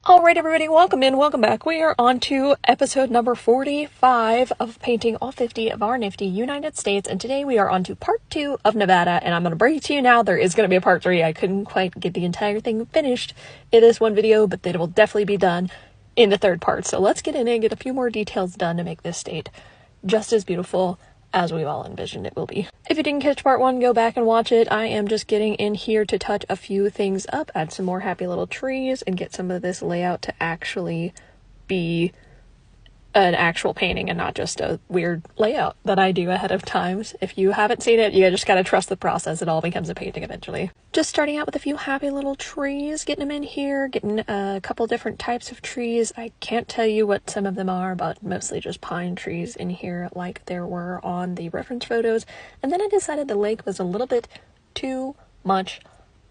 Alright everybody, welcome in, welcome back. We are on to episode number 45 of painting all 50 of our Nifty United States, and today we are on to part 2 of Nevada, and I'm going to break it to you now, there is going to be a part 3. I couldn't quite get the entire thing finished in this one video, but it will definitely be done in the third part. So let's get in and get a few more details done to make this state just as beautiful as we've all envisioned it will be. If you didn't catch part 1, go back and watch it. I am just getting in here to touch a few things up, add some more happy little trees, and get some of this layout to actually be an actual painting and not just a weird layout that I do ahead of time. If you haven't seen it, you just gotta trust the process. It all becomes a painting eventually. Just starting out with a few happy little trees, getting them in here, getting a couple different types of trees. I can't tell you what some of them are, but mostly just pine trees in here like there were on the reference photos. And then I decided the lake was a little bit too much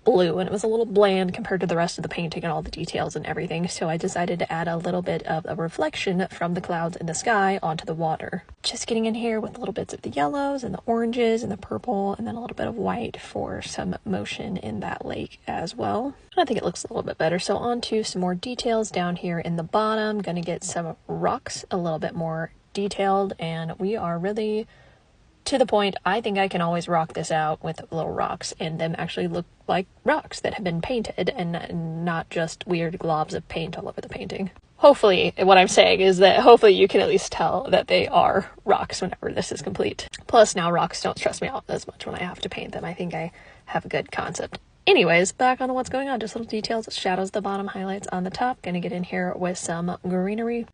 blue, and it was a little bland compared to the rest of the painting and all the details and everything, so I decided to add a little bit of a reflection from the clouds in the sky onto the water. Just getting in here with little bits of the yellows and the oranges and the purple, and then a little bit of white for some motion in that lake as well. I think it looks a little bit better. So on to some more details down here in the bottom. Gonna get some rocks a little bit more detailed, and we are really to the point. I think I can always rock this out with little rocks and them actually look like rocks that have been painted and not just weird globs of paint all over the painting. Hopefully, what I'm saying is that hopefully you can at least tell that they are rocks whenever this is complete. Plus now rocks don't stress me out as much when I have to paint them. I think I have a good concept. Anyways, back on to what's going on. Just little details, shadows, the bottom, highlights on the top. Gonna get in here with some greenery.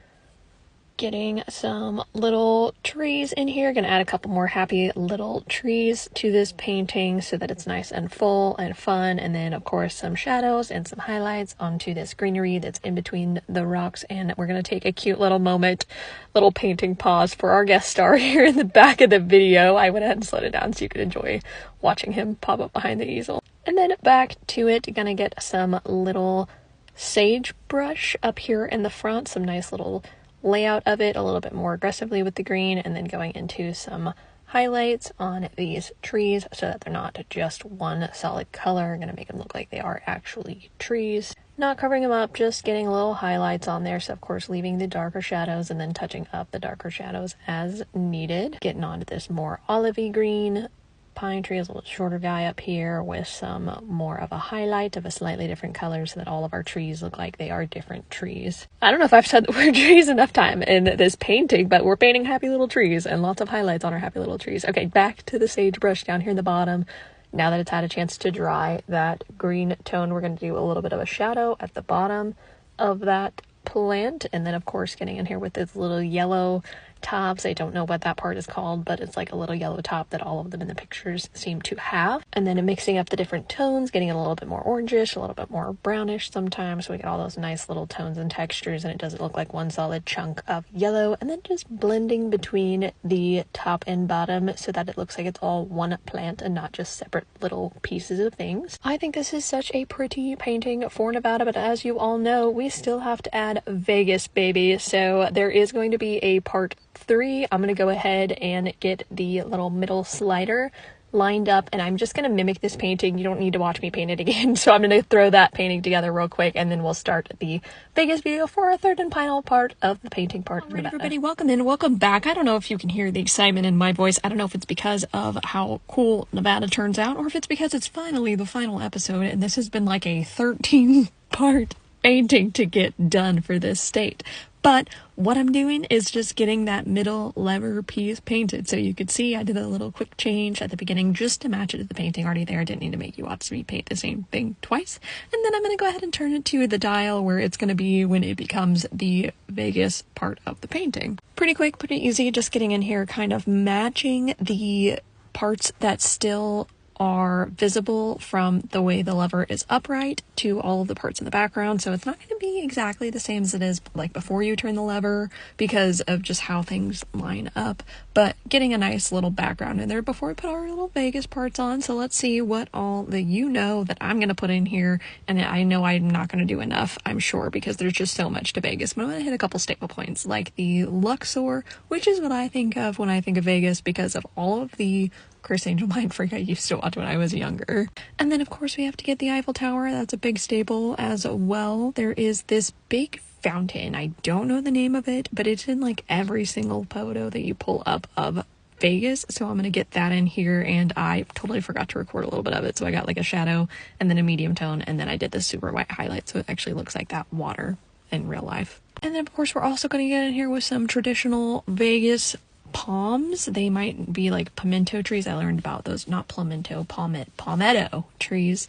Getting some little trees in here. Gonna add a couple more happy little trees to this painting so that it's nice and full and fun. And then of course some shadows and some highlights onto this greenery that's in between the rocks. And we're gonna take a cute little moment, little painting pause for our guest star here in the back of the video. I went ahead and slowed it down so you could enjoy watching him pop up behind the easel. And then back to it, gonna get some little sagebrush up here in the front, some nice little layout of it a little bit more aggressively with the green, and then going into some highlights on these trees so that they're not just one solid color. I'm gonna make them look like they are actually trees. Not covering them up, just getting little highlights on there, so of course leaving the darker shadows and then touching up the darker shadows as needed. Getting onto this more olivey green pine tree, is a little shorter guy up here with some more of a highlight of a slightly different color so that all of our trees look like they are different trees. I don't know if I've said the word trees enough time in this painting, but we're painting happy little trees and lots of highlights on our happy little trees. Okay, back to the sagebrush down here in the bottom. Now that it's had a chance to dry, that green tone, we're going to do a little bit of a shadow at the bottom of that plant, and then of course getting in here with this little yellow tops. I don't know what that part is called, but it's like a little yellow top that all of them in the pictures seem to have. And then mixing up the different tones, getting it a little bit more orangish, a little bit more brownish sometimes, so we get all those nice little tones and textures, and it doesn't look like one solid chunk of yellow. And then just blending between the top and bottom so that it looks like it's all one plant and not just separate little pieces of things. I think this is such a pretty painting for Nevada, but as you all know, we still have to add Vegas, baby. So there is going to be a part 3. I'm going to go ahead and get the little middle slider lined up, and I'm just going to mimic this painting. You don't need to watch me paint it again, so I'm going to throw that painting together real quick, and then we'll start the Vegas video for our third and final part of the painting part. All right, everybody, welcome in, welcome back. I don't know if you can hear the excitement in my voice. I don't know if it's because of how cool Nevada turns out, or if it's because it's finally the final episode, and this has been like a 13-part painting to get done for this state. But what I'm doing is just getting that middle lever piece painted. So you could see I did a little quick change at the beginning just to match it to the painting already there. I didn't need to make you watch me paint the same thing twice. And then I'm going to go ahead and turn it to the dial where it's going to be when it becomes the Vegas part of the painting. Pretty quick, pretty easy, just getting in here kind of matching the parts that still are visible from the way the lever is upright to all of the parts in the background. So it's not going to be exactly the same as it is like before you turn the lever because of just how things line up, but getting a nice little background in there before we put our little Vegas parts on. So let's see what all that that I'm going to put in here. And I know I'm not going to do enough, I'm sure, because there's just so much to Vegas, but I'm going to hit a couple staple points like the Luxor, which is what I think of when I think of Vegas because of all of the Chris Angel Mind Freak I used to watch when I was younger. And then of course we have to get the Eiffel Tower. That's a big staple as well. There is this big fountain. I don't know the name of it, but it's in like every single photo that you pull up of Vegas, so I'm gonna get that in here. And I totally forgot to record a little bit of it, so I got like a shadow and then a medium tone, and then I did the super white highlight, so it actually looks like that water in real life. And then of course we're also gonna get in here with some traditional Vegas palms. They might be like pimento trees. I learned about those, not palmetto trees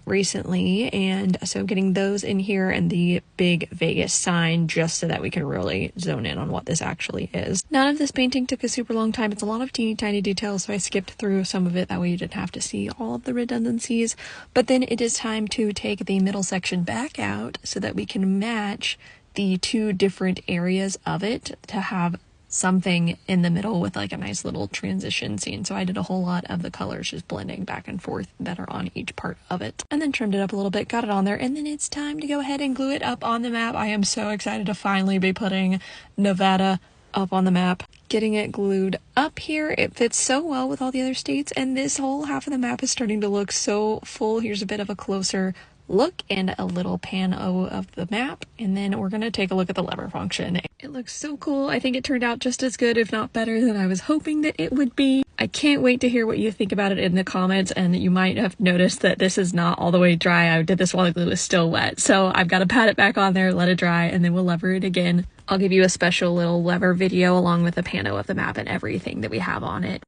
recently, and so getting those in here and the big Vegas sign, just so that we can really zone in on what this actually is. None of this painting took a super long time. It's a lot of teeny tiny details, so I skipped through some of it, that way you didn't have to see all of the redundancies. But then it is time to take the middle section back out so that we can match the two different areas of it to have something in the middle with like a nice little transition scene. So I did a whole lot of the colors just blending back and forth that are on each part of it, and then trimmed it up a little bit, got it on there, and then it's time to go ahead and glue it up on the map. I am so excited to finally be putting Nevada up on the map. Getting it glued up here, it fits so well with all the other states, and this whole half of the map is starting to look so full. Here's a bit of a closer look and a little pan of the map, and then we're gonna take a look at the lever function. It looks so cool. I think it turned out just as good, if not better, than I was hoping that it would be. I can't wait to hear what you think about it in the comments, and you might have noticed that this is not all the way dry. I did this while the glue is still wet, so I've got to pat it back on there, let it dry, and then we'll lever it again. I'll give you a special little lever video along with a pano of the map and everything that we have on it.